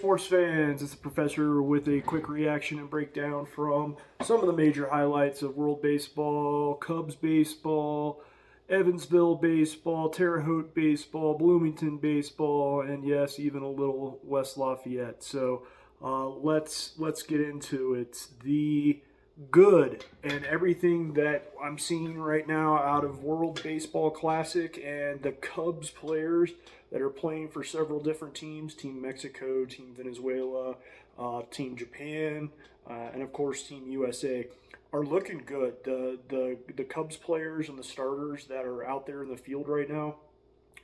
sports fans, it's the professor with a quick reaction and breakdown from some of the major highlights of World Baseball, Cubs baseball, Evansville baseball, Terre Haute baseball, Bloomington baseball, and yes, even a little West Lafayette. So let's get into it. The good and everything that I'm seeing right now out of World Baseball Classic and the Cubs players that are playing for several different teams, Team Mexico, Team Venezuela, Team Japan, and of course Team USA, are looking good. The Cubs players and the starters that are out there in the field right now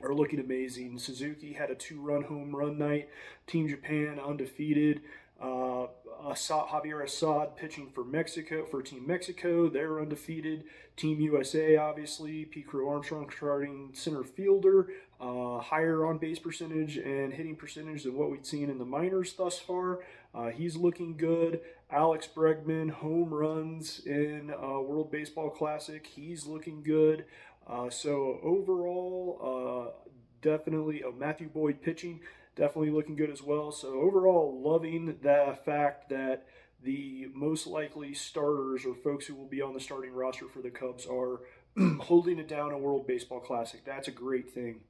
are looking amazing. Suzuki had a 2-run home run night. Team Japan undefeated. Javier Assad pitching for Mexico, for Team Mexico. They're undefeated. Team USA, obviously, P. Crow Armstrong starting center fielder, higher on base percentage and hitting percentage than what we'd seen in the minors thus far. He's looking good. Alex Bregman, home runs in World Baseball Classic. He's looking good. So overall, definitely Matthew Boyd pitching, definitely looking good as well. So overall, loving the fact that the most likely starters or folks who will be on the starting roster for the Cubs are holding it down in World Baseball Classic. That's a great thing.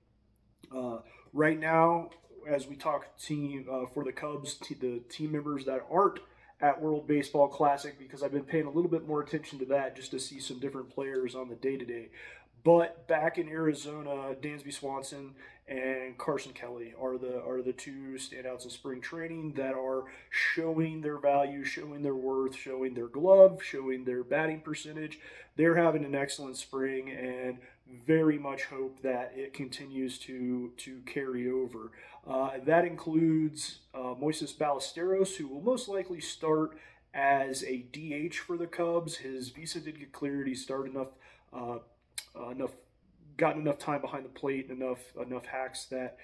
Right now, as we talk team for the Cubs, the team members that aren't at World Baseball Classic, because I've been paying a little bit more attention to that just to see some different players on the day-to-day. But back in Arizona, Dansby Swanson and Carson Kelly are the two standouts in spring training that are showing their value, showing their worth, showing their glove, showing their batting percentage. They're having an excellent spring and very much hope that it continues to carry over. That includes Moises Ballesteros, who will most likely start as a DH for the Cubs. His visa did get cleared. He started gotten enough time behind the plate, enough hacks that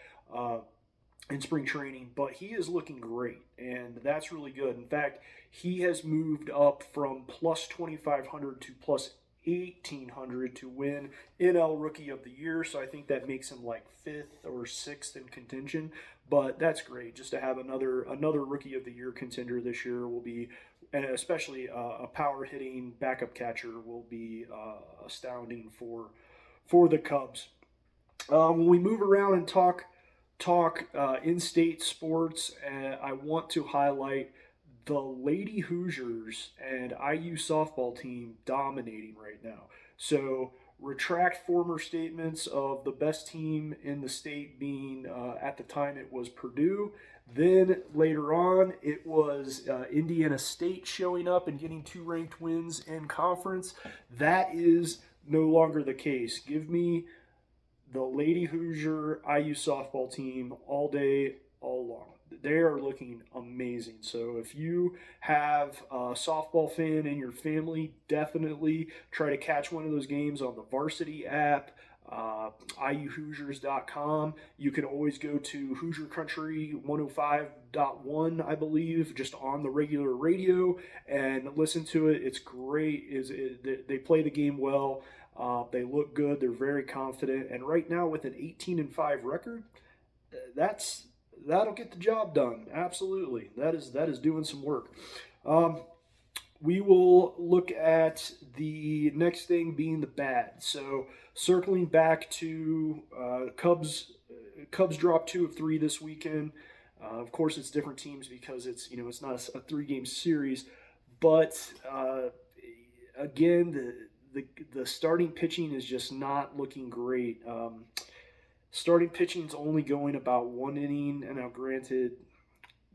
in spring training, but he is looking great, and that's really good. In fact, he has moved up from plus 2,500 to plus 1,800 to win NL Rookie of the Year, so I think that makes him like 5th or 6th in contention, but that's great. Just to have another Rookie of the Year contender this year will be, and especially a power-hitting backup catcher will be astounding for the Cubs. When we move around and talk in-state sports, I want to highlight the Lady Hoosiers and IU softball team dominating right now. So retract former statements of the best team in the state being, at the time it was Purdue. Then later on, it was Indiana State showing up and getting 2 ranked wins in conference. That is no longer the case. Give me the Lady Hoosier IU softball team all day, all long. They are looking amazing. So if you have a softball fan in your family, definitely try to catch one of those games on the Varsity app, iuhoosiers.com. You can always go to Hoosier Country 105.1, I believe, just on the regular radio and listen to it. It's great. They play the game well. They look good. They're very confident. And right now, with an 18-5 record, that'll get the job done. Absolutely. That is doing some work. We will look at the next thing being the bad. So circling back to Cubs dropped 2 of 3 this weekend. Of course, it's different teams because it's not a 3-game series. But again, the starting pitching is just not looking great. Starting pitching is only going about 1 inning, and now granted,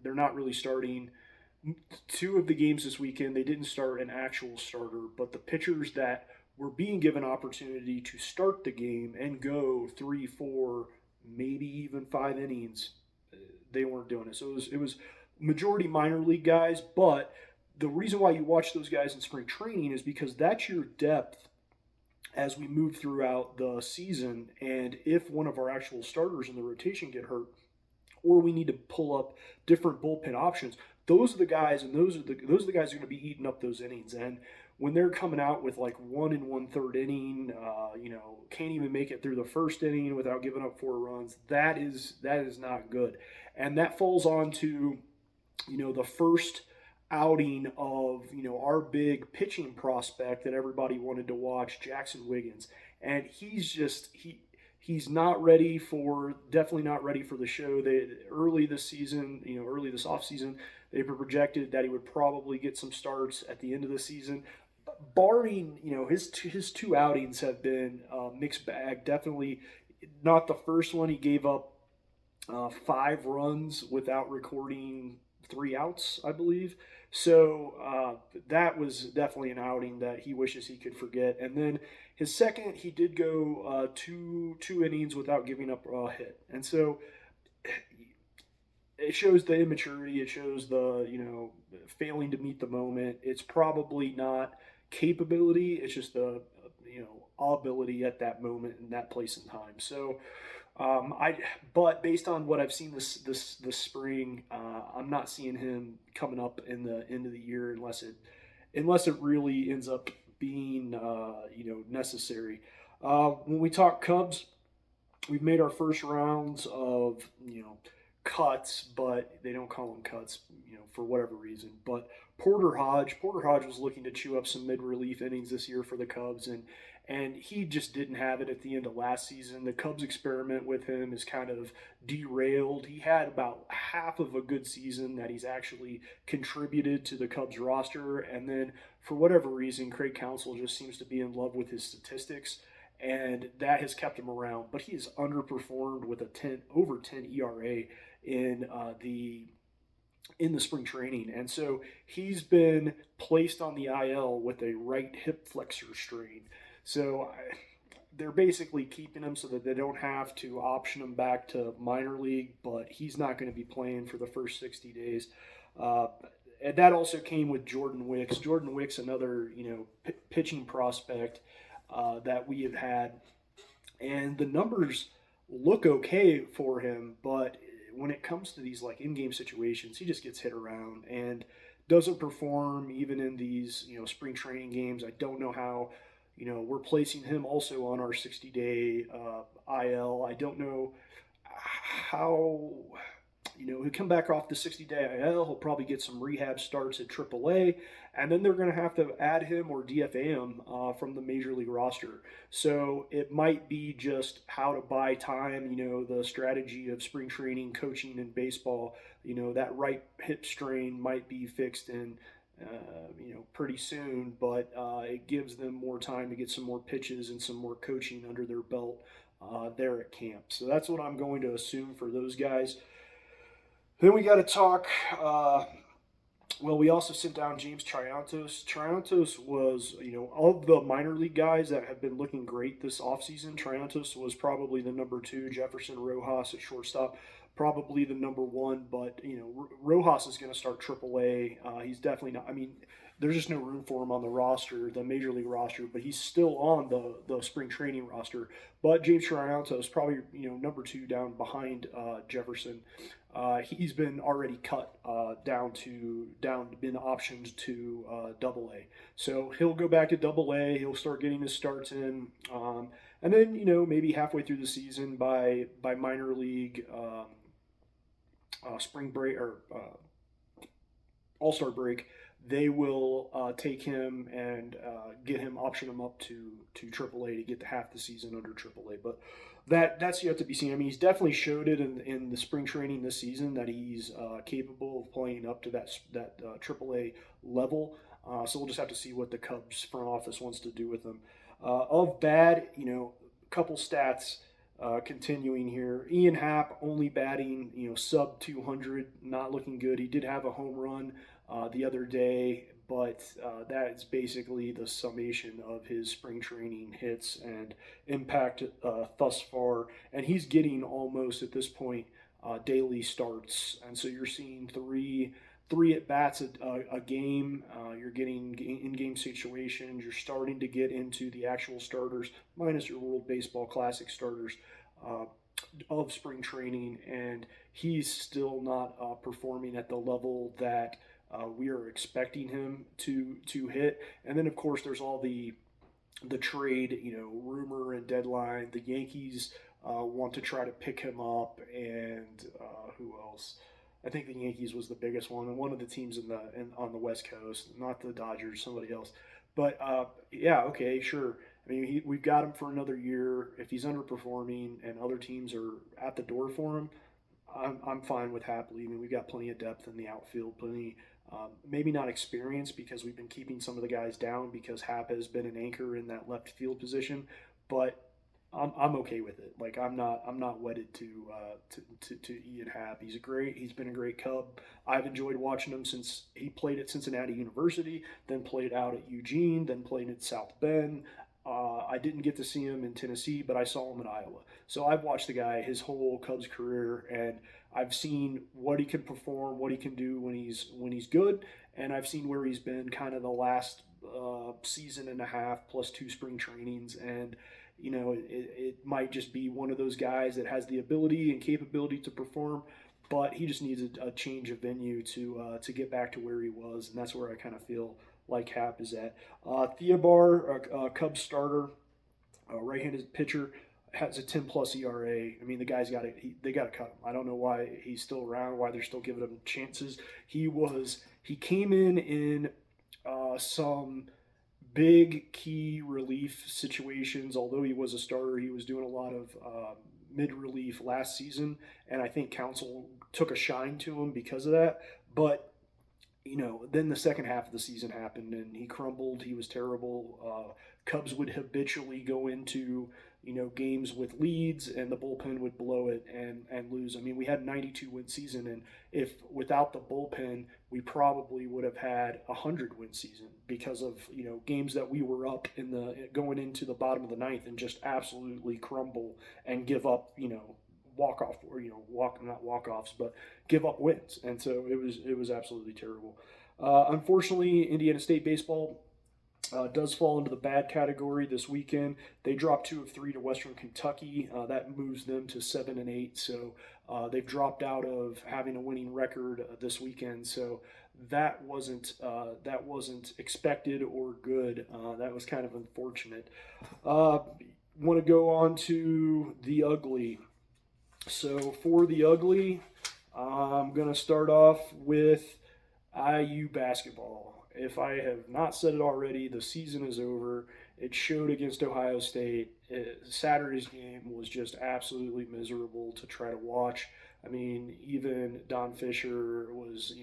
they're not really starting 2 of the games this weekend. They didn't start an actual starter, but the pitchers that were being given opportunity to start the game and go 3, 4, maybe even 5 innings, they weren't doing it. So it was majority minor league guys, but the reason why you watch those guys in spring training is because that's your depth as we move throughout the season. And if one of our actual starters in the rotation get hurt, or we need to pull up different bullpen options, those are the guys, and those are the guys who are going to be eating up those innings. And when they're coming out with like 1 1/3 inning, can't even make it through the first inning without giving up 4 runs, that is not good. and that falls on to the first outing of our big pitching prospect that everybody wanted to watch, Jackson Wiggins, and he's not ready for definitely not ready for the show. They early this season, early this off season, they projected that he would probably get some starts at the end of the season. Barring his two outings have been mixed bag. Definitely not the first one. He gave up 5 runs without recording 3 outs, I believe. So that was definitely an outing that he wishes he could forget. And then his second, he did go two innings without giving up a hit. And so it shows the immaturity. It shows the failing to meet the moment. It's probably not capability. It's just the ability at that moment in that place and time. So but based on what I've seen this spring, I'm not seeing him coming up in the end of the year unless it really ends up being necessary. When we talk Cubs, we've made our first rounds of cuts, but they don't call them cuts, for whatever reason. But Porter Hodge was looking to chew up some mid-relief innings this year for the Cubs, and he just didn't have it at the end of last season. The Cubs experiment with him is kind of derailed. He had about half of a good season that he's actually contributed to the Cubs roster, and then for whatever reason, Craig Counsell just seems to be in love with his statistics, and that has kept him around. But he has underperformed with a over 10 ERA in the spring training, and so he's been placed on the IL with a right hip flexor strain. So they're basically keeping him so that they don't have to option him back to minor league, but he's not going to be playing for the first 60 days. And that also came with Jordan Wicks. Jordan Wicks, another pitching prospect that we have had, and the numbers look okay for him, but when it comes to these in-game situations, he just gets hit around and doesn't perform even in these spring training games. I don't know how we're placing him also on our 60-day IL. I don't know how he'll come back off the 60-day IL. He'll probably get some rehab starts at AAA, and then they're going to have to add him or DFA him from the major league roster. So it might be just how to buy time, the strategy of spring training, coaching in baseball. That right hip strain might be fixed in pretty soon, but it gives them more time to get some more pitches and some more coaching under their belt there at camp. So that's what I'm going to assume for those guys. Then we got to talk. We also sent down James Triantos. Triantos was, of the minor league guys that have been looking great this offseason, Triantos was probably the number 2. Jefferson Rojas at shortstop, probably the number 1. But, Rojas is going to start AAA. He's definitely not. There's just no room for him on the roster, the major league roster, but he's still on the spring training roster. But James Triantos, probably, number 2 down behind Jefferson. He's been already cut been optioned to AA. So he'll go back to AA. He'll start getting his starts in, and then maybe halfway through the season by minor league spring break or All-Star break, they will take him and option him up to AAA to get to half the season under AAA. But that's yet to be seen. He's definitely showed it in the spring training this season that he's capable of playing up to that AAA level. So we'll just have to see what the Cubs front office wants to do with him. Of bad, couple stats continuing here. Ian Happ only batting, sub 200, not looking good. He did have a home run the other day, but that is basically the summation of his spring training hits and impact thus far. And he's getting almost at this point daily starts, and so you're seeing three at bats a game. You're getting in-game situations. You're starting to get into the actual starters, minus your World Baseball Classic starters of spring training, and he's still not performing at the level that we are expecting him to hit. And then, of course, there's all the trade, rumor and deadline. The Yankees want to try to pick him up, and who else? I think the Yankees was the biggest one, and one of the teams on the West Coast, not the Dodgers, somebody else. But yeah, okay, sure. I mean, we've got him for another year. If he's underperforming and other teams are at the door for him, I'm fine with happily. I mean, we've got plenty of depth in the outfield, plenty. Maybe not experience because we've been keeping some of the guys down because Hap has been an anchor in that left field position, but I'm okay with it. Like I'm not wedded to Ian Happ. He's been a great Cub. I've enjoyed watching him since he played at Cincinnati University, then played out at Eugene, then played at South Bend. I didn't get to see him in Tennessee, but I saw him in Iowa. So I've watched the guy his whole Cubs career, and I've seen what he can perform, what he can do when he's good, and I've seen where he's been kind of the last season and a half plus 2 spring trainings, and it might just be one of those guys that has the ability and capability to perform, but he just needs a change of venue to get back to where he was, and that's where I kind of feel like Hap is at. Theobar, a Cubs starter, right-handed pitcher, has a 10+ ERA. I mean, the guy's got it. They got to cut him. I don't know why he's still around. Why they're still giving him chances. He came in some big key relief situations. Although he was a starter, he was doing a lot of mid relief last season, and I think Council took a shine to him because of that. But then the second half of the season happened and he crumbled. He was terrible. Cubs would habitually go into, games with leads and the bullpen would blow it and lose. I mean, we had a 92-win season, and if without the bullpen, we probably would have had a 100-win season because of, games that we were up going into the bottom of the ninth and just absolutely crumble and give up, walk off or not walk offs, but give up wins, and so it was absolutely terrible. Unfortunately, Indiana State baseball does fall into the bad category this weekend. They dropped 2 of 3 to Western Kentucky. That moves them to 7-8. So they've dropped out of having a winning record this weekend. So that wasn't expected or good. That was kind of unfortunate. Want to go on to the ugly. So for the ugly, I'm going to start off with IU basketball. If I have not said it already, the season is over. It showed against Ohio State. Saturday's game was just absolutely miserable to try to watch. I mean, even Don Fisher was,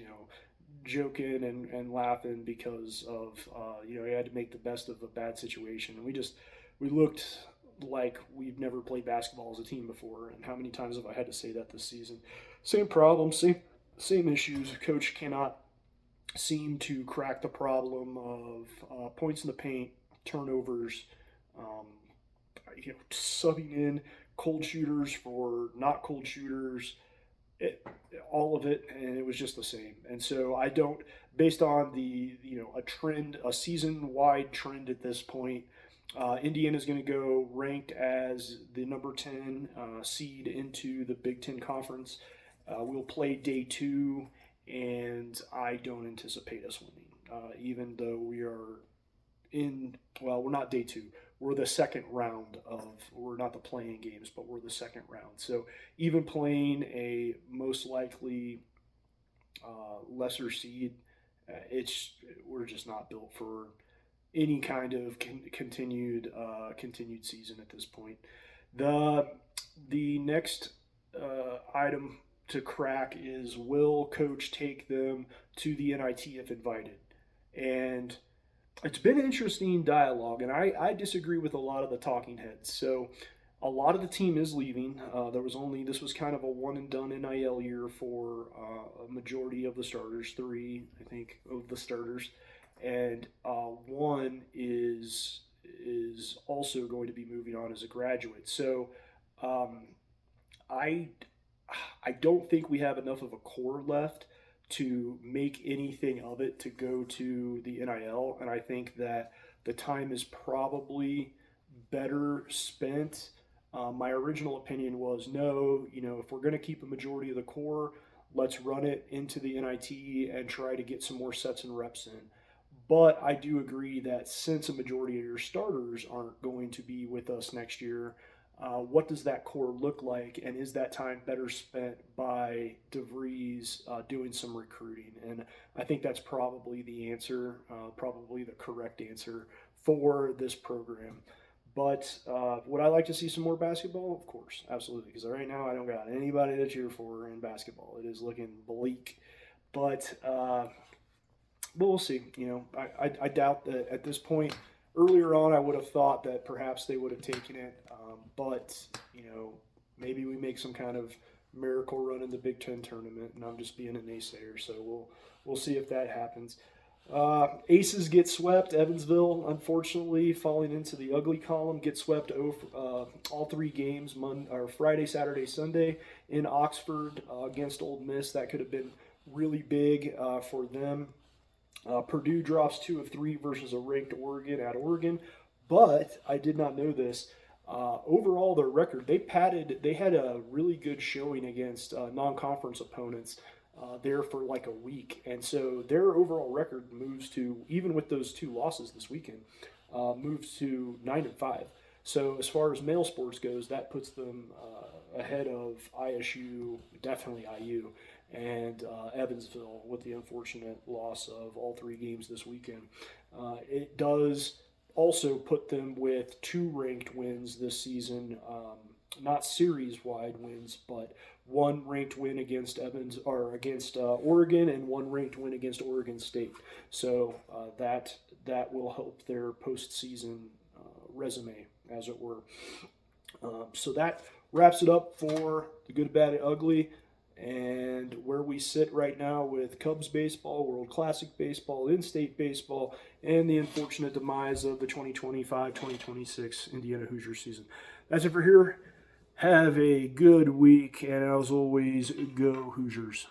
joking and laughing because of, he had to make the best of a bad situation. And we looked like we've never played basketball as a team before. And how many times have I had to say that this season? Same problem, same issues. Coach cannot seem to crack the problem of points in the paint, turnovers, subbing in cold shooters for not cold shooters, all of it, and it was just the same. And so I don't, based on a season-wide trend at this point, Indiana's going to go ranked as the number 10 seed into the Big Ten Conference. We'll play day 2, and I don't anticipate us winning, even though we're not day 2. We're the second round we're not the playing games, but we're the second round. So even playing a most likely lesser seed, we're just not built for any kind of continued season at this point. The next item to crack is, will coach take them to the NIT if invited? And it's been an interesting dialogue, and I disagree with a lot of the talking heads. So a lot of the team is leaving. This was kind of a one and done NIL year for a majority of the starters, 3, I think, of the starters. And one is also going to be moving on as a graduate. So I don't think we have enough of a core left to make anything of it to go to the NIL, and I think that the time is probably better spent. My original opinion was no, if we're going to keep a majority of the core, let's run it into the NIT and try to get some more sets and reps in. But I do agree that since a majority of your starters aren't going to be with us next year, what does that core look like, and is that time better spent by DeVries doing some recruiting? And I think that's probably the answer, probably the correct answer for this program. But would I like to see some more basketball? Of course, absolutely. Because right now I don't got anybody to cheer for in basketball. It is looking bleak. But we'll see. I doubt that at this point. Earlier on, I would have thought that perhaps they would have taken it, but maybe we make some kind of miracle run in the Big Ten tournament, and I'm just being a naysayer. So we'll see if that happens. Aces get swept. Evansville, unfortunately, falling into the ugly column, get swept all 3 games, Friday, Saturday, Sunday in Oxford against Ole Miss. That could have been really big for them. Purdue drops 2 of 3 versus a ranked Oregon at Oregon, but I did not know this. Overall, their record, they had a really good showing against non-conference opponents there for like a week. And so their overall record moves to, even with those 2 losses this weekend, moves to 9-5. So as far as male sports goes, that puts them ahead of ISU, definitely IU, and Evansville with the unfortunate loss of all 3 games this weekend. It does also put them with 2 ranked wins this season, not series-wide wins, but 1 ranked win against Oregon and 1 ranked win against Oregon State. So that will help their postseason resume, as it were. So that wraps it up for the good, bad, and ugly, and where we sit right now with Cubs baseball, World Classic baseball, in-state baseball, and the unfortunate demise of the 2025-2026 Indiana Hoosiers season. That's it for here. Have a good week, and as always, go Hoosiers.